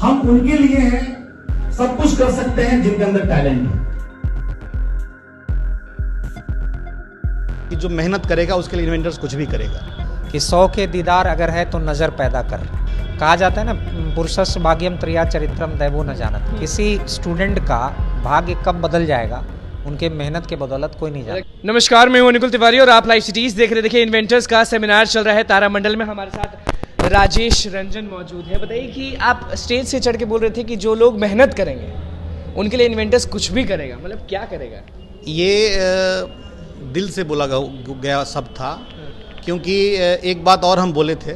हम उनके लिए हैं, सब कुछ कर सकते हैं जिनके अंदर टैलेंट है। कि जो मेहनत करेगा उसके लिए इन्वेंटर्स कुछ भी करेगा। कि 100 के दीदार अगर है तो नज़र पैदा कर। कहा जाता है ना, पुरुषस्य भाग्यम त्रिया चरित्रम दैवो न जानत। किसी स्टूडेंट का भाग्य कब बदल जाएगा उनके मेहनत के बदौलत कोई नहीं जानता। नमस्कार, मैं हूं निकुल तिवारी और आप लाइव सिटीज देख रहे। देखिए, इन्वेंटर्स का सेमिनार चल रहा है तारामंडल में। हमारे साथ राजेश रंजन मौजूद है। बताइए कि आप स्टेज से चढ़ के बोल रहे थे कि जो लोग मेहनत करेंगे उनके लिए इन्वेंटर्स कुछ भी करेगा, मतलब क्या करेगा? ये दिल से बोला गया सब था, क्योंकि एक बात और हम बोले थे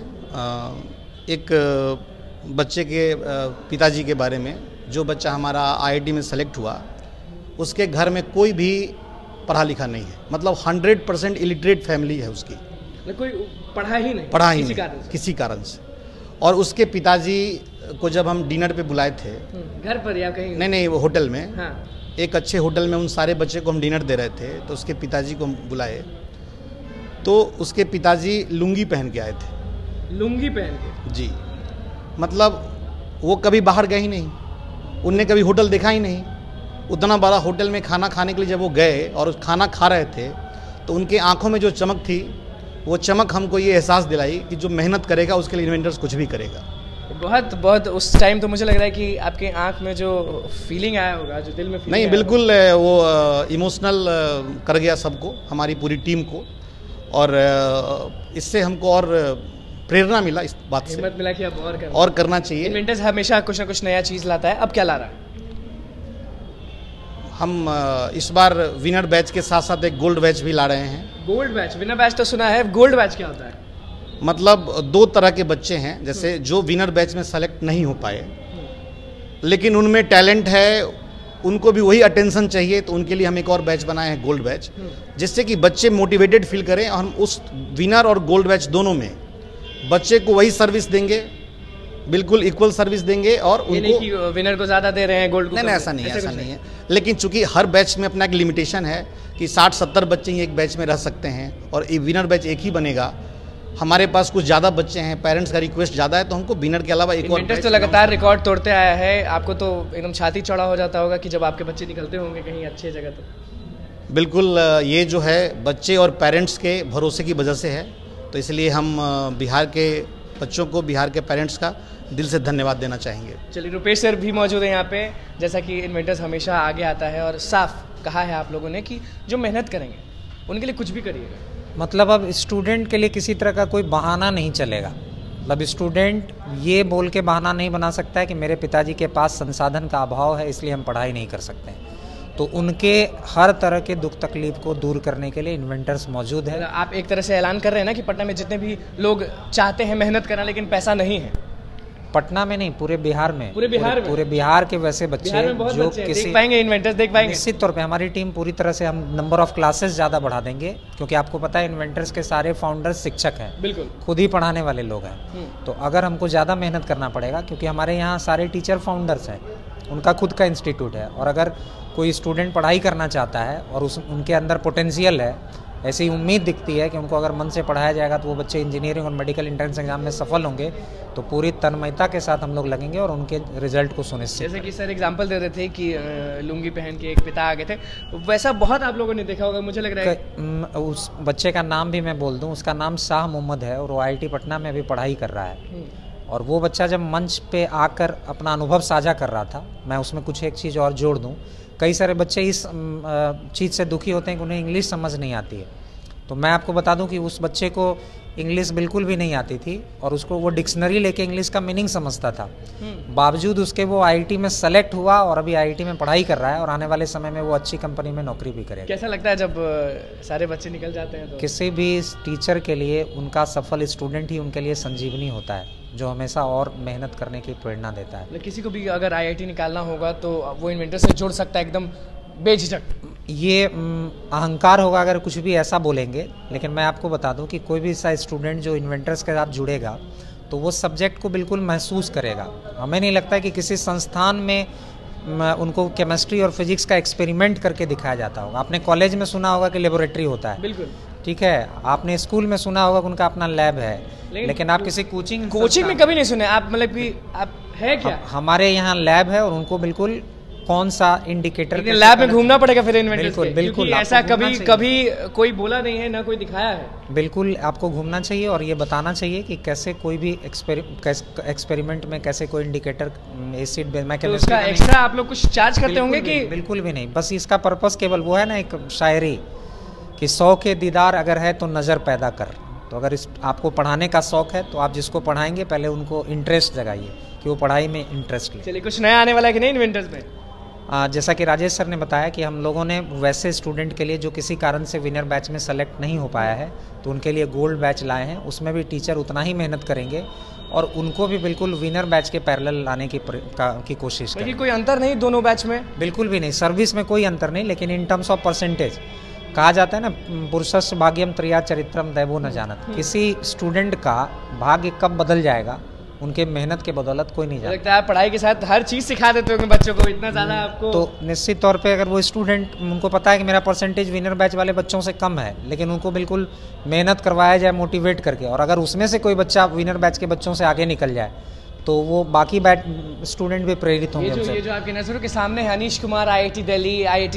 एक बच्चे के पिताजी के बारे में। जो बच्चा हमारा आईआईटी में सेलेक्ट हुआ उसके घर में कोई भी पढ़ा लिखा नहीं है, मतलब 100% इलिटरेट फैमिली है उसकी, कोई पढ़ा ही नहीं किसी कारण से। और उसके पिताजी को जब हम डिनर पे बुलाए थे, घर पर या कहीं? नहीं, वो होटल में। हाँ। एक अच्छे होटल में उन सारे बच्चे को हम डिनर दे रहे थे, तो उसके पिताजी को हम बुलाए तो उसके पिताजी लुंगी पहन के आए थे। लुंगी पहन के? जी। मतलब वो कभी बाहर गए ही नहीं, उनने कभी होटल देखा ही नहीं। उतना बड़ा होटल में खाना खाने के लिए जब वो गए और खाना खा रहे थे तो उनके आंखों में जो चमक थी, वो चमक हमको ये एहसास दिलाई कि जो मेहनत करेगा उसके लिए इन्वेंटर्स कुछ भी करेगा। बहुत उस टाइम तो मुझे लग रहा है कि आपके आंख में जो फीलिंग आया होगा, जो दिल में फीलिंग नहीं, बिल्कुल वो इमोशनल कर गया सबको, हमारी पूरी टीम को। और इससे हमको और प्रेरणा मिला, इस बात से हिम्मत मिला कि अब और करना चाहिए। इन्वेंटर्स हमेशा कुछ ना कुछ नया चीज़ लाता है। अब क्या ला रहा है? हम इस बार विनर बैच के साथ साथ एक गोल्ड बैच भी ला रहे हैं। Gold batch? विनर बैच तो सुना है, गोल्ड बैच क्या होता है? मतलब 2 तरह के बच्चे हैं, जैसे जो विनर बैच में सेलेक्ट नहीं हो पाए लेकिन उनमें टैलेंट है, उनको भी वही अटेंशन चाहिए, तो उनके लिए हम एक और बैच बनाए हैं, गोल्ड बैच, जिससे कि बच्चे मोटिवेटेड फील करें। और हम उस विनर और गोल्ड बैच दोनों में बच्चे को वही सर्विस देंगे, बिल्कुल इक्वल सर्विस देंगे। और उनको नहीं कि विनर को ज़्यादा दे रहे हैं, गोल्ड को नहीं, ऐसा नहीं है। लेकिन चूंकि हर बैच में अपना एक लिमिटेशन है कि 60-70 बच्चे ही एक बैच में रह सकते हैं और विनर बैच एक ही बनेगा। हमारे पास कुछ ज़्यादा बच्चे हैं, पेरेंट्स का रिक्वेस्ट ज़्यादा है, तो हमको विनर के अलावा एक और बैच। तो लगातार रिकॉर्ड तोड़ते आया है, आपको तो एकदम छाती चौड़ा हो जाता होगा कि जब आपके बच्चे निकलते होंगे कहीं अच्छी जगह। तो बिल्कुल, ये जो है बच्चे और पेरेंट्स के भरोसे की वजह से है, तो इसलिए हम बिहार के बच्चों को, बिहार के पेरेंट्स का दिल से धन्यवाद देना चाहेंगे। चलिए, रुपेश सर भी मौजूद है यहाँ पे। जैसा कि इन्वेंटर्स हमेशा आगे आता है और साफ कहा है आप लोगों ने कि जो मेहनत करेंगे उनके लिए कुछ भी करिएगा। मतलब अब स्टूडेंट के लिए किसी तरह का कोई बहाना नहीं चलेगा। मतलब स्टूडेंट ये बोल के बहाना नहीं बना सकता है कि मेरे पिताजी के पास संसाधन का अभाव है इसलिए हम पढ़ाई नहीं कर सकते हैं। तो उनके हर तरह के दुख तकलीफ को दूर करने के लिए इन्वेंटर्स मौजूद है। आप एक तरह से ऐलान कर रहे हैं ना कि पटना में जितने भी लोग चाहते हैं मेहनत करना लेकिन पैसा नहीं है। पटना में नहीं, पूरे बिहार में। पूरे बिहार के वैसे बच्चे जो किसी देख पाएंगे, इन्वेंटर्स देख पाएंगे। निश्चित तौर पे हमारी टीम पूरी तरह से, हम नंबर ऑफ क्लासेस ज़्यादा बढ़ा देंगे, क्योंकि आपको पता है इन्वेंटर्स के सारे फाउंडर्स शिक्षक हैं, बिल्कुल खुद ही पढ़ाने वाले लोग हैं। तो अगर हमको ज़्यादा मेहनत करना पड़ेगा, क्योंकि हमारे यहाँ सारे टीचर फाउंडर्स हैं, उनका खुद का इंस्टीट्यूट है। और अगर कोई स्टूडेंट पढ़ाई करना चाहता है और उनके अंदर पोटेंशियल है, ऐसी उम्मीद दिखती है कि उनको अगर मन से पढ़ाया जाएगा तो वो बच्चे इंजीनियरिंग और मेडिकल एंट्रेंस एग्जाम में सफल होंगे, तो पूरी तन्मयता के साथ हम लोग लगेंगे और उनके रिजल्ट को सुनिश्चित। जैसे कि सर एग्जांपल दे रहे थे कि लुंगी पहन के एक पिता आ गए थे, वैसा बहुत आप लोगों ने देखा होगा, मुझे लग रहा है। उस बच्चे का नाम भी मैं बोल दूं, उसका नाम शाह मोहम्मद है और वो IIT पटना में अभी पढ़ाई कर रहा है। और वो बच्चा जब मंच पे आकर अपना अनुभव साझा कर रहा था, मैं उसमें कुछ एक चीज़ और जोड़ दूँ। कई सारे बच्चे इस चीज़ से दुखी होते हैं कि उन्हें इंग्लिश समझ नहीं आती है। तो मैं आपको बता दूं कि उस बच्चे को इंग्लिश बिल्कुल भी नहीं आती थी और उसको वो डिक्शनरी लेके इंग्लिश का मीनिंग समझता था। बावजूद उसके वो IIT में सेलेक्ट हुआ और अभी IIT में पढ़ाई कर रहा है और आने वाले समय में वो अच्छी कंपनी में नौकरी भी करेगा। कैसा लगता है जब सारे बच्चे निकल जाते हैं? तो किसी भी टीचर के लिए उनका सफल स्टूडेंट ही उनके लिए संजीवनी होता है, जो हमेशा और मेहनत करने की प्रेरणा देता है। किसी को भी अगर IIT निकालना होगा तो वो इन्वेंटर से जुड़ सकता है एकदम बेझिझक। ये अहंकार होगा अगर कुछ भी ऐसा बोलेंगे, लेकिन मैं आपको बता दूं कि कोई भी ऐसा स्टूडेंट जो इन्वेंटर्स के साथ जुड़ेगा तो वो सब्जेक्ट को बिल्कुल महसूस करेगा। हमें नहीं लगता है कि किसी संस्थान में उनको केमिस्ट्री और फिजिक्स का एक्सपेरिमेंट करके दिखाया जाता होगा। आपने कॉलेज में सुना होगा कि लेबोरेटरी होता है, बिल्कुल ठीक है। आपने स्कूल में सुना होगा कि उनका अपना लैब है। लेकिन आप किसी कोचिंग में कभी नहीं सुने आप, मतलब कि आप है क्या? हमारे यहाँ लैब है और उनको बिल्कुल कौन सा इंडिकेटर, लैब में घूमना पड़ेगा फिर इन्वेंटर्स बिल्कुल बिल्कुल, ऐसा कभी कोई बोला नहीं है, ना कोई दिखाया है। बिल्कुल आपको घूमना चाहिए और ये बताना चाहिए कि कैसे कोई भी एक्सपेरिमेंट में कैसे कोई इंडिकेटर एसिड में तो उसका एक्स्ट्रा आप लोग कुछ चार्ज करते होंगे कि? बिल्कुल भी नहीं, बस इसका पर्पस केवल वो है ना, एक शायरी कि 100 के दीदार अगर है तो नज़र पैदा कर। तो अगर आपको पढ़ाने का शौक है तो आप जिसको पढ़ाएंगे पहले उनको इंटरेस्ट जगाइए कि वो पढ़ाई में इंटरेस्ट ले। चलिए, कुछ नया आने वाला है कि नहीं इन्वेंटर्स में? जैसा कि राजेश सर ने बताया कि हम लोगों ने वैसे स्टूडेंट के लिए जो किसी कारण से विनर बैच में सेलेक्ट नहीं हो पाया है तो उनके लिए गोल्ड बैच लाए हैं। उसमें भी टीचर उतना ही मेहनत करेंगे और उनको भी बिल्कुल विनर बैच के पैरेलल लाने की कोशिश करेंगे। कोई अंतर नहीं दोनों बैच में? बिल्कुल भी नहीं, सर्विस में कोई अंतर नहीं, लेकिन इन टर्म्स ऑफ परसेंटेज कहा जाता है ना, पुरुषस्य भाग्यम त्रिया चरित्रम दैवो न जानत। किसी स्टूडेंट का भाग्य कब बदल जाएगा उनके मेहनत के बदौलत कोई नहीं जानता। लगता है आप पढ़ाई के साथ हर चीज़ सिखा देते हो बच्चों को, इतना ज़्यादा आपको। तो निश्चित तौर पे अगर वो स्टूडेंट, उनको पता है कि मेरा परसेंटेज विनर बैच वाले बच्चों से कम है, लेकिन उनको बिल्कुल मेहनत करवाया जाए मोटिवेट करके, और अगर उसमें से कोई बच्चा विनर बैच के बच्चों से आगे निकल जाए तो वो बाकी बैच स्टूडेंट भी प्रेरित होंगे। ये जो आपकी नज़रों के सामने है अनीश कुमार, आईआईटी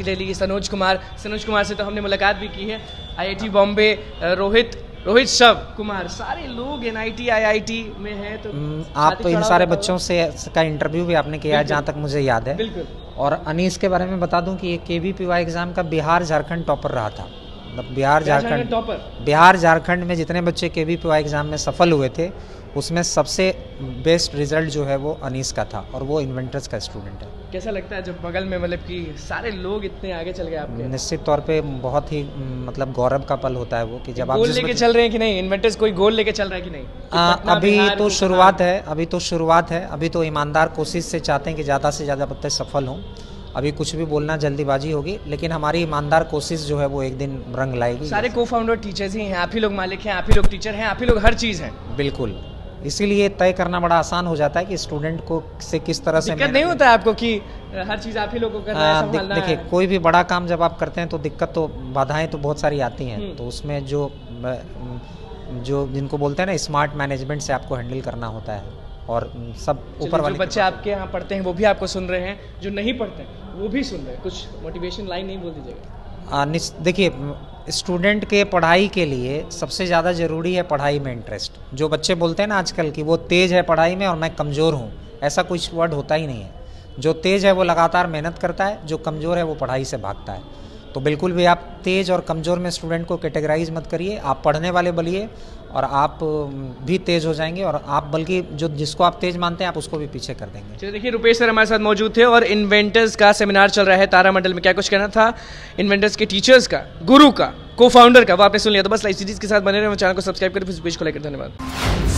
दिल्ली की सनोज कुमार से तो हमने मुलाकात भी की है, आईआईटी बॉम्बे रोहित शव कुमार, सारे लोग एनआईटी आईआईटी में हैं। तो आप इन सारे बच्चों से का इंटरव्यू भी आपने किया है जहाँ तक मुझे याद है। बिल्कुल। और अनीस के बारे में बता दूं कि ये KVPY एग्ज़ाम का बिहार झारखंड टॉपर रहा था। मतलब बिहार झारखंड में जितने बच्चे KVPY एग्ज़ाम में सफल हुए थे उसमें सबसे बेस्ट रिजल्ट जो है वो अनीस का था, और वो इन्वेंटर्स का स्टूडेंट है। कैसा लगता है जब बगल में मतलब कि सारे लोग इतने आगे चल गए आपके? निश्चित तौर पे बहुत ही मतलब गौरव का पल होता है वो कि जब आप गोल लेके चल रहे हैं कि नहीं, इन्वेंटर्स कोई गोल लेके चल रहा है कि नहीं? अभी तो शुरुआत है, अभी तो ईमानदार कोशिश से चाहते हैं कि ज़्यादा से ज़्यादा बच्चे सफल हों। अभी कुछ भी बोलना जल्दीबाजी होगी, लेकिन हमारी ईमानदार कोशिश जो है वो एक दिन रंग लाएगी। सारे को-फाउंडर टीचर्स ही हैं, आप ही लोग मालिक हैं, आप ही लोग टीचर हैं, आप ही लोग हर चीज़ हैं। बिल्कुल, इसीलिए तय करना बड़ा आसान हो जाता है कि स्टूडेंट को से किस तरह से। दिक्कत नहीं होता है आपको कि हर चीज़ आप ही लोग को करना है, संभालना है? देखिए, कोई भी बड़ा काम जब आप करते हैं तो दिक्कत तो, बाधाएं तो बहुत सारी आती हैं, तो उसमें जो जिनको बोलते हैं ना स्मार्ट मैनेजमेंट से आपको हैंडल करना होता है। और सब ऊपर वाले बच्चे आपके यहाँ पढ़ते हैं वो भी आपको सुन रहे हैं, जो नहीं पढ़ते हैं वो भी सुन रहे हैं, कुछ मोटिवेशन लाइन नहीं बोल दीजिएगा? देखिए, स्टूडेंट के पढ़ाई के लिए सबसे ज़्यादा ज़रूरी है पढ़ाई में इंटरेस्ट। जो बच्चे बोलते हैं ना आजकल कि वो तेज़ है पढ़ाई में और मैं कमज़ोर हूँ, ऐसा कुछ वर्ड होता ही नहीं है। जो तेज़ है वो लगातार मेहनत करता है, जो कमज़ोर है वो पढ़ाई से भागता है। तो बिल्कुल भी आप तेज़ और कमज़ोर में स्टूडेंट को कैटेगराइज मत करिए, आप पढ़ने वाले बनिए और आप भी तेज़ हो जाएंगे, और आप बल्कि जिसको आप तेज़ मानते हैं आप उसको भी पीछे कर देंगे। चलिए, देखिए रुपेश सर हमारे साथ मौजूद थे और इन्वेंटर्स का सेमिनार चल रहा है तारामंडल में। क्या कुछ कहना था इन्वेंटर्स के टीचर्स का, गुरु का, को-फाउंडर का, वो आपने सुन लिया। तो बस लाइव सीरीज के साथ बने रहे, चैनल को सब्सक्राइब करें, फेसबुक पेज को लाइक करें। धन्यवाद।